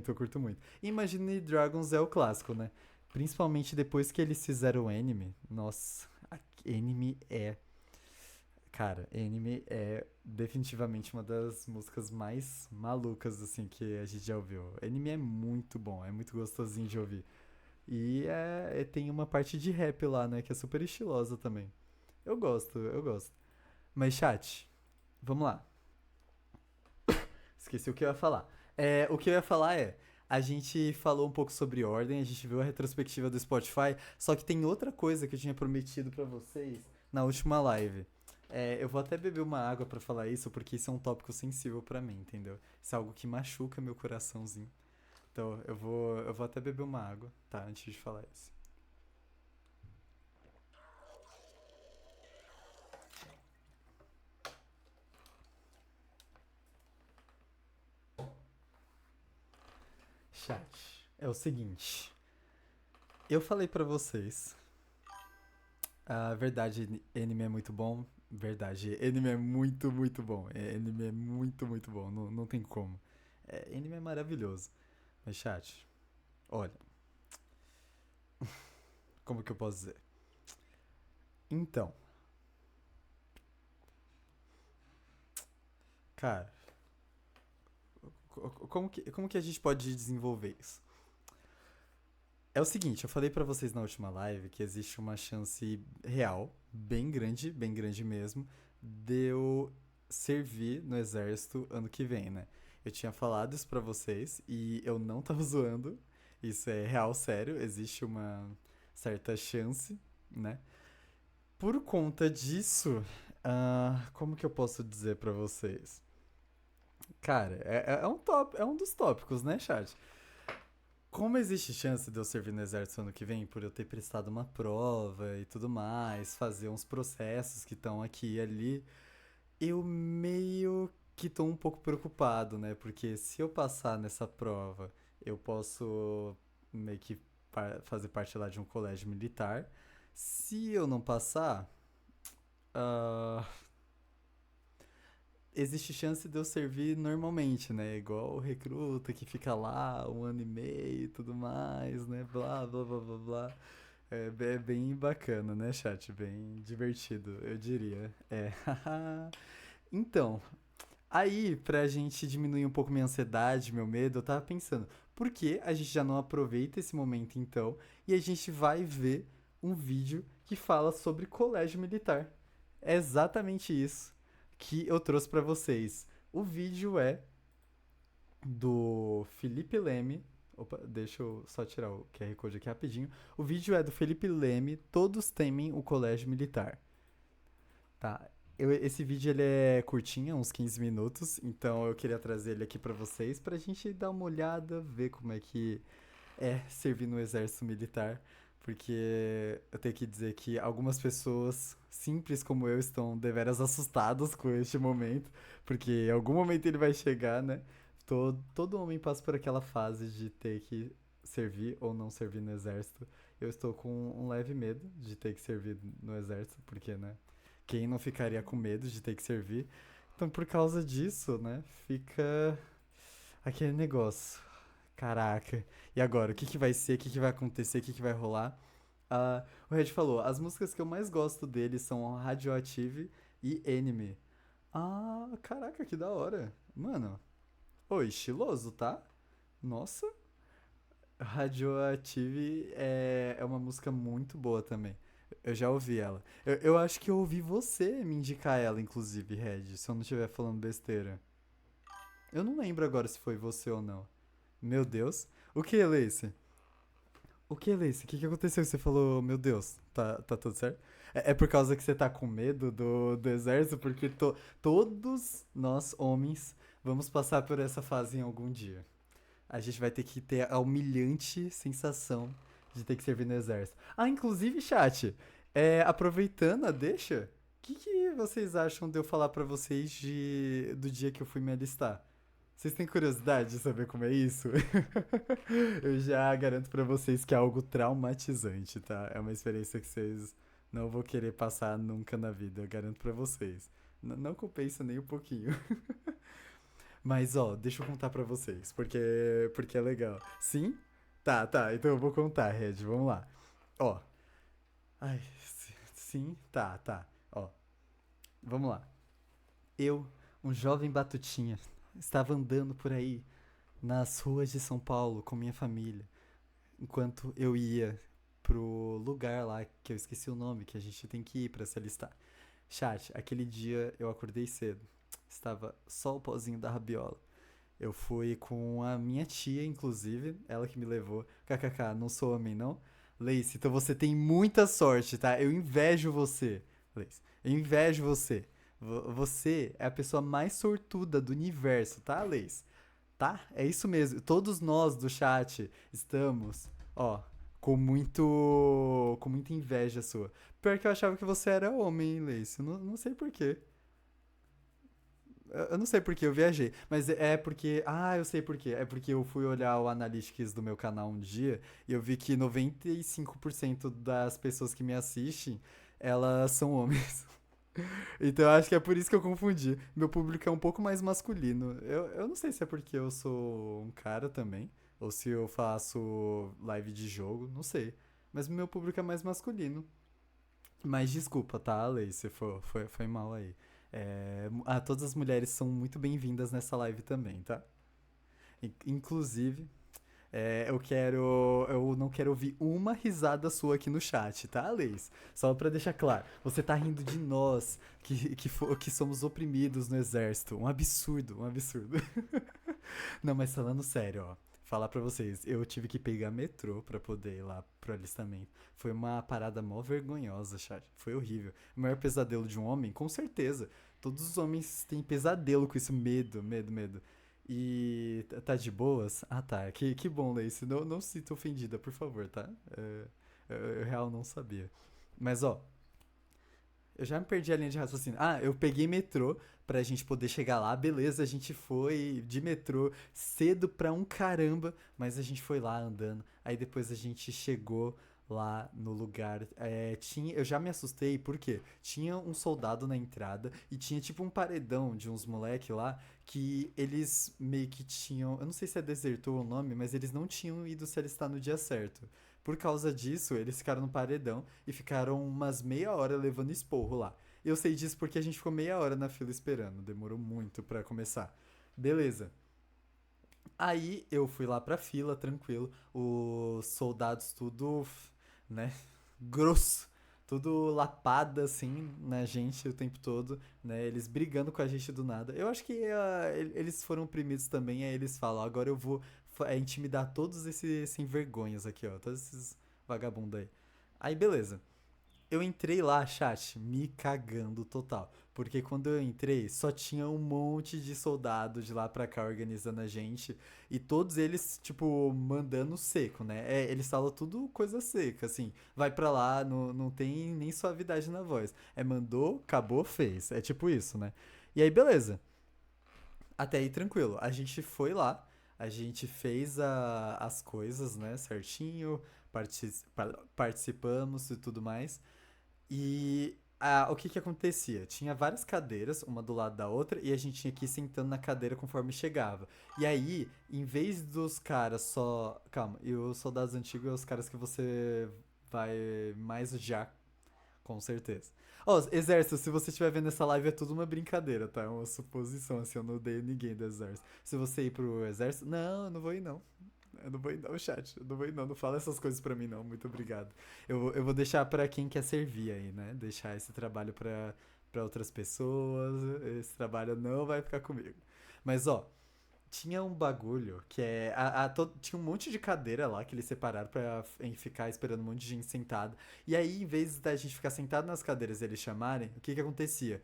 Eu curto muito. Imagine Dragons é o clássico, né? Principalmente depois que eles fizeram o anime. Nossa, anime é. Cara, anime é definitivamente uma das músicas mais malucas, assim, que a gente já ouviu. Anime é muito bom, é muito gostosinho de ouvir. E tem uma parte de rap lá, né? Que é super estilosa também. Eu gosto, eu gosto. Mas, chat, vamos lá. Esqueci o que eu ia falar. O que eu ia falar é. A gente falou um pouco sobre ordem, a gente viu a retrospectiva do Spotify, só que tem outra coisa que eu tinha prometido pra vocês na última live. Eu vou até beber uma água pra falar isso, porque isso é um tópico sensível pra mim, entendeu? Isso é algo que machuca meu coraçãozinho. Então eu vou até beber uma água, tá? Antes de falar isso. Chat, é o seguinte. Eu falei pra vocês. A verdade, anime é muito bom. Verdade, anime é muito, muito bom. Anime é muito, muito bom. Não, não tem como. Anime é maravilhoso. Mas, chat, olha, como que eu posso dizer? Então, cara, como que a gente pode desenvolver isso? É o seguinte, eu falei pra vocês na última live que existe uma chance real, bem grande mesmo, de eu servir no exército ano que vem, né? Eu tinha falado isso pra vocês e eu não tava zoando. Isso é real, sério, existe uma certa chance, né? Por conta disso, como que eu posso dizer pra vocês? Cara, é um dos tópicos, né, chat? Como existe chance de eu servir no exército ano que vem, por eu ter prestado uma prova e tudo mais, fazer uns processos que estão aqui e ali, eu meio que tô um pouco preocupado, né? Porque se eu passar nessa prova, eu posso meio que fazer parte lá de um colégio militar. Se eu não passar, ah, existe chance de eu servir normalmente, né? Igual o recruta que fica lá um ano e meio e tudo mais, né? Blá, blá, blá, blá, blá. É bem bacana, né, chat? Bem divertido, eu diria. Então, aí, pra gente diminuir um pouco minha ansiedade, meu medo, eu tava pensando, por que a gente já não aproveita esse momento então e a gente vai ver um vídeo que fala sobre colégio militar? É exatamente isso que eu trouxe pra vocês. O vídeo é do Felipe Leme. Opa, deixa eu só tirar o QR Code aqui rapidinho. O vídeo é do Felipe Leme, Todos Temem o Colégio Militar. Tá. Esse vídeo ele é curtinho, uns 15 minutos, então eu queria trazer ele aqui pra vocês pra gente dar uma olhada, ver como é que é servir no exército militar, porque eu tenho que dizer que algumas pessoas simples como eu estão deveras assustadas com este momento, porque em algum momento ele vai chegar, né? Todo homem passa por aquela fase de ter que servir ou não servir no exército. Eu estou com um leve medo de ter que servir no exército, porque, né? Quem não ficaria com medo de ter que servir? Então, por causa disso, né? Fica aquele negócio. Caraca. E agora? O que, que vai ser? O que, que vai acontecer? O que, que vai rolar? O Red falou: as músicas que eu mais gosto dele são Radioactive e Enemy. Caraca, que da hora. Mano, ô, estiloso, tá? Nossa, Radioactive é uma música muito boa também. Eu já ouvi ela. Eu acho que eu ouvi você me indicar ela, inclusive, Red, se eu não estiver falando besteira. Eu não lembro agora se foi você ou não. Meu Deus. O que, Lace? O que, Lace? O que aconteceu? Você falou, meu Deus, tá tudo certo? É por causa que você tá com medo do exército? Porque todos nós, homens, vamos passar por essa fase em algum dia. A gente vai ter que ter a humilhante sensação de ter que servir no exército. Inclusive, chat, aproveitando a deixa, o que vocês acham de eu falar pra vocês do dia que eu fui me alistar? Vocês têm curiosidade de saber como é isso? Eu já garanto pra vocês que é algo traumatizante, tá? É uma experiência que vocês não vão querer passar nunca na vida, eu garanto pra vocês. Não compensa nem um pouquinho. Mas, ó, deixa eu contar pra vocês, porque é legal. Sim? Tá, tá, então eu vou contar, Red, vamos lá. Ó, ai, sim, tá, tá. Ó, vamos lá. Eu, um jovem batutinha, estava andando por aí nas ruas de São Paulo com minha família, enquanto eu ia pro lugar lá que eu esqueci o nome, que a gente tem que ir pra se alistar. Chat, aquele dia eu acordei cedo. Estava só o pozinho da rabiola. Eu fui com a minha tia, inclusive, ela que me levou. KKK, não sou homem, não? Lace, então você tem muita sorte, tá? Eu invejo você, Lace. Eu invejo você. Você é a pessoa mais sortuda do universo, tá, Lace? Tá? É isso mesmo. Todos nós do chat estamos, ó, com muita inveja sua. Pior que eu achava que você era homem, hein, Lace. Não sei por quê. Eu não sei por que eu viajei, mas é porque. Ah, eu sei por quê. É porque eu fui olhar o Analytics do meu canal um dia e eu vi que 95% das pessoas que me assistem, elas são homens. Então eu acho que é por isso que eu confundi. Meu público é um pouco mais masculino. Eu não sei se é porque eu sou um cara também, ou se eu faço live de jogo, não sei. Mas meu público é mais masculino. Mas desculpa, tá, Lei, se foi mal aí. Todas as mulheres são muito bem-vindas nessa live também, tá? Inclusive, eu não quero ouvir uma risada sua aqui no chat, tá, Leis? Só pra deixar claro, você tá rindo de nós, que somos oprimidos no exército. Um absurdo, um absurdo. Não, mas falando sério, ó. Falar pra vocês, eu tive que pegar metrô pra poder ir lá pro alistamento. Foi uma parada mó vergonhosa, chat. Foi horrível. O maior pesadelo de um homem, com certeza. Todos os homens têm pesadelo com isso, medo, medo, medo. E tá de boas? Ah, tá. Que bom, Lacey. Não se sinta ofendida, por favor, tá? Eu real não sabia. Mas, ó, eu já me perdi a linha de raciocínio. Ah, eu peguei metrô pra gente poder chegar lá. Beleza, a gente foi de metrô cedo pra um caramba, mas a gente foi lá andando. Aí depois a gente chegou lá no lugar. Eu já me assustei porque tinha um soldado na entrada e tinha tipo um paredão de uns moleque lá que eles meio que tinham. Eu não sei se é desertor o nome, mas eles não tinham ido se alistar no dia certo. Por causa disso, eles ficaram no paredão e ficaram umas meia hora levando esporro lá. Eu sei disso porque a gente ficou meia hora na fila esperando, demorou muito pra começar. Beleza. Aí eu fui lá pra fila, tranquilo. Os soldados tudo, né, grosso, tudo lapada assim na gente o tempo todo, né? Eles brigando com a gente do nada. Eu acho que eles foram oprimidos também, aí eles falam, agora eu vou intimidar todos esses sem vergonhas aqui, ó, todos esses vagabundos aí. Aí beleza. Eu entrei lá, chat, me cagando total. Porque quando eu entrei, só tinha um monte de soldados de lá pra cá organizando a gente. E todos eles, tipo, mandando seco, né? Eles falam tudo coisa seca, assim. Vai pra lá, não tem nem suavidade na voz. Mandou, acabou, fez. É tipo isso, né? E aí, beleza. Até aí, tranquilo. A gente foi lá, a gente fez as coisas, né, certinho, participamos e tudo mais. E o que que acontecia? Tinha várias cadeiras, uma do lado da outra, e a gente tinha que ir sentando na cadeira conforme chegava. E aí, em vez dos caras só. Calma, e os soldados antigos são os caras que você vai mais já, com certeza. Ó, exército, se você estiver vendo essa live, é tudo uma brincadeira, tá? É uma suposição, assim, eu não odeio ninguém do exército. Se você ir pro exército, não, eu não vou ir não. Eu não vou ir não, chat. Eu não vou ir não. Não fala essas coisas pra mim não. Muito obrigado. Eu vou deixar pra quem quer servir aí, né? Deixar esse trabalho pra outras pessoas. Esse trabalho não vai ficar comigo. Mas, ó, tinha um bagulho que tinha um monte de cadeira lá que eles separaram pra ficar esperando um monte de gente sentada. E aí, em vez da gente ficar sentado nas cadeiras e eles chamarem, o que que acontecia?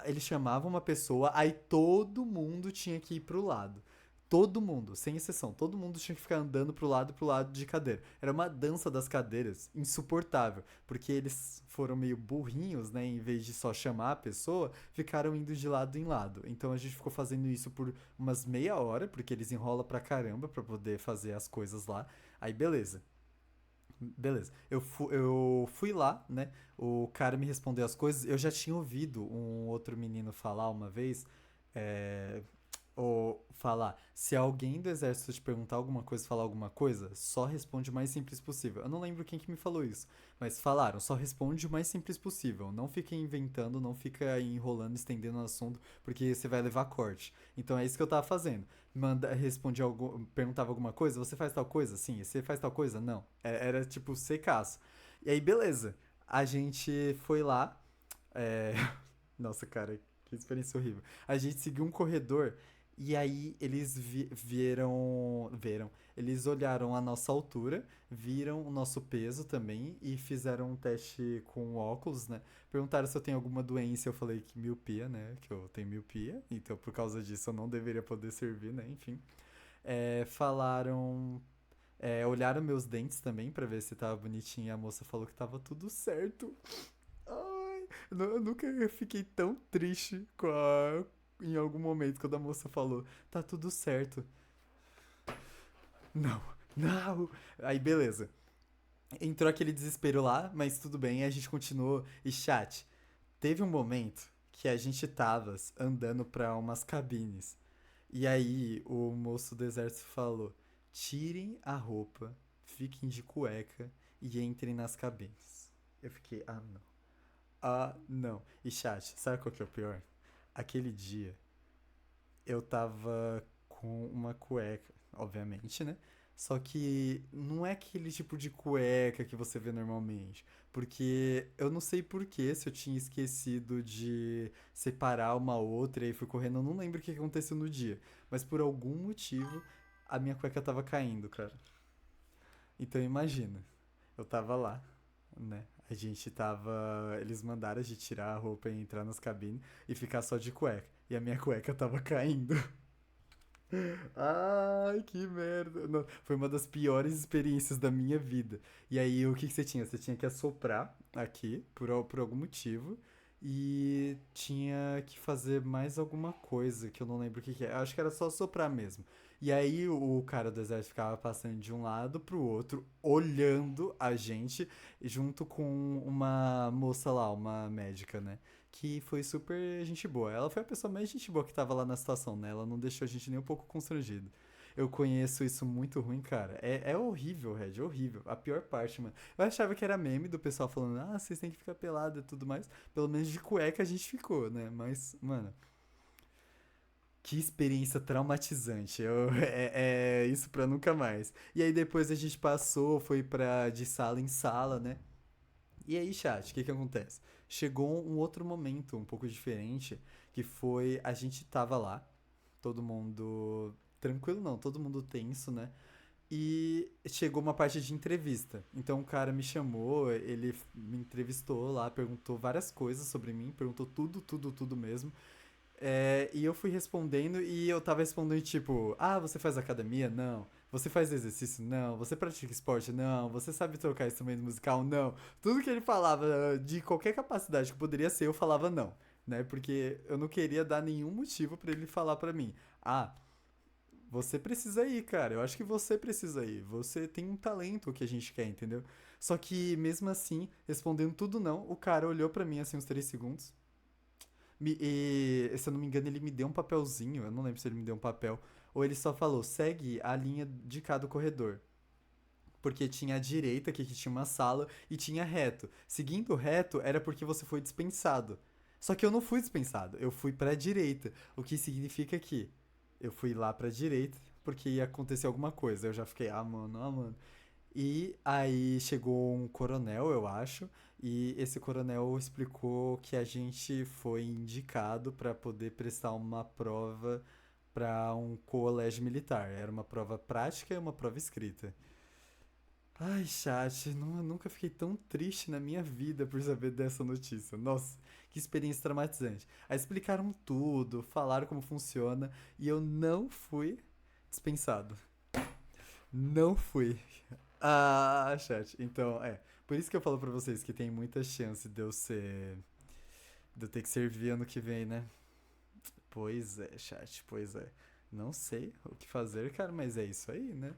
Eles chamavam uma pessoa, aí todo mundo tinha que ir pro lado. Todo mundo, sem exceção, todo mundo tinha que ficar andando pro lado de cadeira. Era uma dança das cadeiras, insuportável, porque eles foram meio burrinhos, né? Em vez de só chamar a pessoa, ficaram indo de lado em lado. Então a gente ficou fazendo isso por umas meia hora, porque eles enrolam pra caramba pra poder fazer as coisas lá. Aí beleza. Beleza. Eu fui lá, né? O cara me respondeu as coisas. Eu já tinha ouvido um outro menino falar uma vez. é, Ou falar, se alguém do exército te perguntar alguma coisa, falar alguma coisa, só responde o mais simples possível. Eu não lembro quem que me falou isso, mas falaram, só responde o mais simples possível. Não fica inventando, não fica enrolando, estendendo o assunto, porque você vai levar corte. Então é isso que eu tava fazendo. Respondia algo, perguntava alguma coisa, você faz tal coisa? Sim. Você faz tal coisa? Não. Era tipo secaço. E aí, beleza. A gente foi lá. é, Nossa, cara, que experiência horrível. A gente seguiu um corredor e aí eles viram, eles olharam a nossa altura, viram o nosso peso também e fizeram um teste com óculos, né? Perguntaram se eu tenho alguma doença, eu falei que miopia, né? Que eu tenho miopia, então por causa disso eu não deveria poder servir, né? Enfim. Falaram, olharam meus dentes também pra ver se tava bonitinho e a moça falou que tava tudo certo. Ai, eu nunca fiquei tão triste em algum momento quando a moça falou, tá tudo certo. Não, não. Aí beleza. Entrou aquele desespero lá, mas tudo bem, a gente continuou. E chat, teve um momento que a gente tava andando pra umas cabines. E aí o moço do exército falou: tirem a roupa, fiquem de cueca e entrem nas cabines. Eu fiquei, ah não. Ah, não. E chat, sabe qual que é o pior? Aquele dia eu tava com uma cueca, obviamente, né? Só que não é aquele tipo de cueca que você vê normalmente. Porque eu não sei por que se eu tinha esquecido de separar uma outra e aí fui correndo. Eu não lembro o que aconteceu no dia. Mas por algum motivo a minha cueca tava caindo, cara. Então imagina, eu tava lá, né? A gente tava. Eles mandaram a gente tirar a roupa e entrar nas cabines e ficar só de cueca. E a minha cueca tava caindo. Ai, que merda. Não, foi uma das piores experiências da minha vida. E aí, o que que você tinha? Você tinha que assoprar aqui, por algum motivo. E tinha que fazer mais alguma coisa, que eu não lembro o que que é. Eu acho que era só soprar mesmo. E aí, o cara do exército ficava passando de um lado pro outro, olhando a gente, junto com uma moça lá, uma médica, né? Que foi super gente boa. Ela foi a pessoa mais gente boa que tava lá na situação, né? Ela não deixou a gente nem um pouco constrangido. Eu conheço isso muito ruim, cara. É horrível, Red, é horrível. A pior parte, mano. Eu achava que era meme do pessoal falando, ah, vocês têm que ficar pelado e tudo mais. Pelo menos de cueca a gente ficou, né? Mas, mano, que experiência traumatizante. É isso pra nunca mais. E aí depois a gente passou, foi pra de sala em sala, né? E aí, chat, o que que acontece? Chegou um outro momento um pouco diferente, que foi a gente tava lá, todo mundo tranquilo não, todo mundo tenso, né? E chegou uma parte de entrevista. Então o cara me chamou, ele me entrevistou lá, perguntou várias coisas sobre mim, perguntou tudo, tudo, tudo mesmo. E eu fui respondendo e eu tava respondendo tipo, ah, você faz academia? Não. Você faz exercício? Não. Você pratica esporte? Não. Você sabe tocar instrumento musical? Não. Tudo que ele falava de qualquer capacidade que poderia ser, eu falava não, né? Porque eu não queria dar nenhum motivo pra ele falar pra mim. Ah, você precisa ir, cara. Eu acho que você precisa ir. Você tem um talento que a gente quer, entendeu? Só que mesmo assim, respondendo tudo não, o cara olhou pra mim assim uns 3 segundos. Se eu não me engano, ele me deu um papelzinho. Eu não lembro se ele me deu um papel. Ou ele só falou, segue a linha de cada corredor. Porque tinha a direita, aqui que tinha uma sala, e tinha reto. Seguindo reto era porque você foi dispensado. Só que eu não fui dispensado, eu fui pra direita. O que significa que eu fui lá pra direita porque ia acontecer alguma coisa. Eu já fiquei, ah, mano, ah, mano. E aí chegou um coronel, eu acho, e esse coronel explicou que a gente foi indicado para poder prestar uma prova para um colégio militar. Era uma prova prática e uma prova escrita. Ai, chat, eu nunca fiquei tão triste na minha vida por saber dessa notícia. Nossa, que experiência traumatizante. Aí explicaram tudo, falaram como funciona e eu não fui dispensado. Não fui. Ah, chat. Então, Por isso que eu falo pra vocês que tem muita chance de eu ser. De eu ter que servir ano que vem, né? Pois é, chat, pois é. Não sei o que fazer, cara, mas é isso aí, né?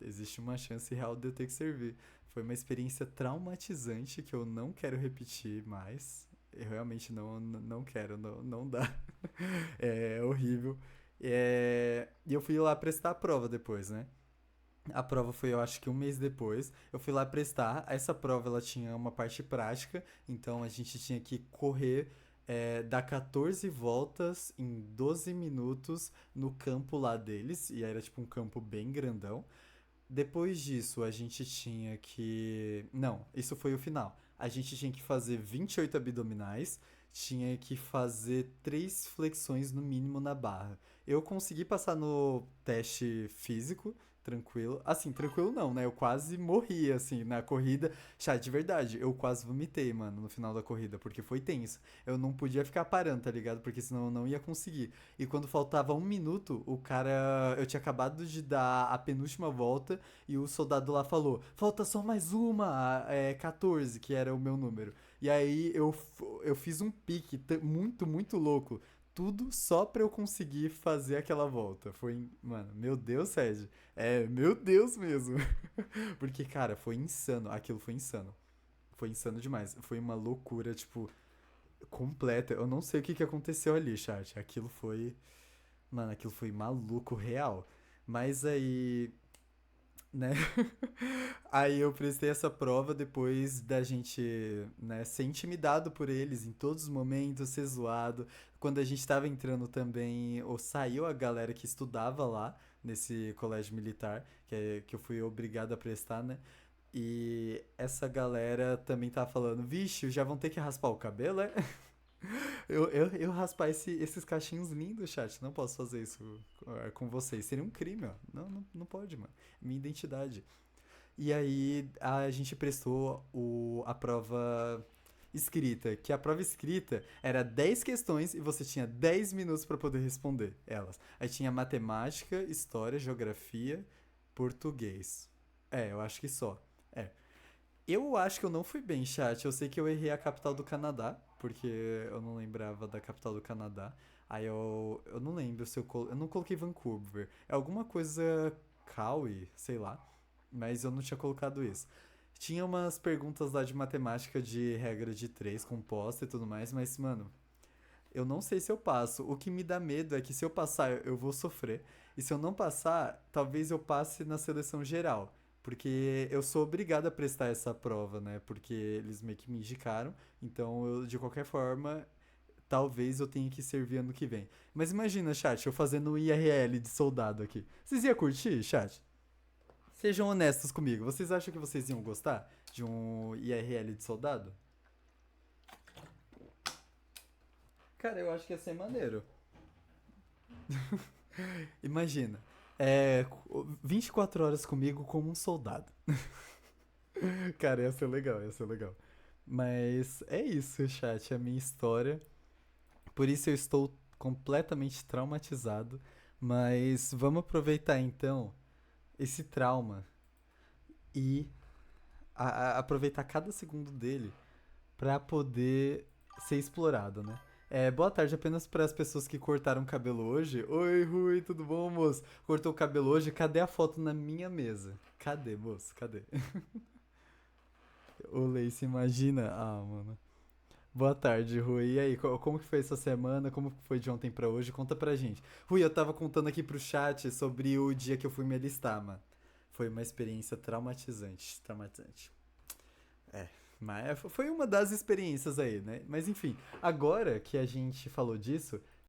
Existe uma chance real de eu ter que servir. Foi uma experiência traumatizante que eu não quero repetir mais. Eu realmente não quero, não dá. É horrível. E eu fui lá prestar a prova depois, né? A prova foi, eu acho que um mês depois. Eu fui lá prestar. Essa prova ela tinha uma parte prática, então a gente tinha que correr, dar 14 voltas em 12 minutos no campo lá deles. E era tipo um campo bem grandão. Depois disso, a gente tinha que. Não, isso foi o final. A gente tinha que fazer 28 abdominais, tinha que fazer 3 flexões no mínimo na barra. Eu consegui passar no teste físico, tranquilo. Assim, tranquilo não, né? Eu quase morri, assim, na corrida. Chat, de verdade, eu quase vomitei, mano, no final da corrida, porque foi tenso. Eu não podia ficar parando, tá ligado? Porque senão eu não ia conseguir. E quando faltava um minuto, o cara. Eu tinha acabado de dar a penúltima volta e o soldado lá falou: falta só mais uma, 14, que era o meu número. E aí eu fiz um pique muito, muito louco. Tudo só pra eu conseguir fazer aquela volta. Foi, mano, meu Deus, Sérgio. Meu Deus mesmo. Porque, cara, foi insano. Aquilo foi insano. Foi insano demais. Foi uma loucura, tipo, completa. Eu não sei o que que aconteceu ali, chat. Aquilo foi. Mano, aquilo foi maluco real. Mas aí, né? Aí eu prestei essa prova depois da gente, né, ser intimidado por eles em todos os momentos, ser zoado. Quando a gente tava entrando também, ou saiu a galera que estudava lá nesse colégio militar, que eu fui obrigado a prestar, né? E essa galera também tava falando, vixe, já vão ter que raspar o cabelo, é? Eu raspar esses cachinhos lindos, chat. Não posso fazer isso com vocês. Seria um crime, ó. Não, não, não pode, mano. Minha identidade. E aí a gente prestou a prova escrita, que a prova escrita era 10 questões e você tinha 10 minutos para poder responder elas. Aí tinha matemática, história, geografia, português. Eu acho que só. É. Eu acho que eu não fui bem, chat. Eu sei que eu errei a capital do Canadá, porque eu não lembrava da capital do Canadá. Aí eu não lembro se eu não coloquei Vancouver. É alguma coisa Cowie, sei lá. Mas eu não tinha colocado isso. Tinha umas perguntas lá de matemática de regra de três composta e tudo mais, mas, mano, eu não sei se eu passo. O que me dá medo é que se eu passar, eu vou sofrer. E se eu não passar, talvez eu passe na seleção geral. Porque eu sou obrigado a prestar essa prova, né? Porque eles meio que me indicaram. Então, eu, de qualquer forma, talvez eu tenha que servir ano que vem. Mas imagina, chat, eu fazendo um IRL de soldado aqui. Vocês iam curtir, chat? Sejam honestos comigo. Vocês acham que vocês iam gostar de um IRL de soldado? Cara, eu acho que ia ser maneiro. Imagina. 24 horas comigo como um soldado. Cara, ia ser legal, ia ser legal. Mas é isso, chat, é a minha história. Por isso eu estou completamente traumatizado. Mas vamos aproveitar então esse trauma e aproveitar cada segundo dele pra poder ser explorado, né? Boa tarde apenas para as pessoas que cortaram o cabelo hoje. Oi, Rui, tudo bom, moço? Cortou o cabelo hoje? Cadê a foto na minha mesa? Cadê, moço? Cadê? Ô, Leice, imagina. Ah, mano. Boa tarde, Rui. E aí, como que foi essa semana? Como que foi de ontem pra hoje? Conta pra gente. Rui, eu tava contando aqui pro chat sobre o dia que eu fui me alistar, mano. Foi uma experiência traumatizante. Traumatizante. Mas foi uma das experiências aí, né? Mas enfim, agora que a gente falou disso,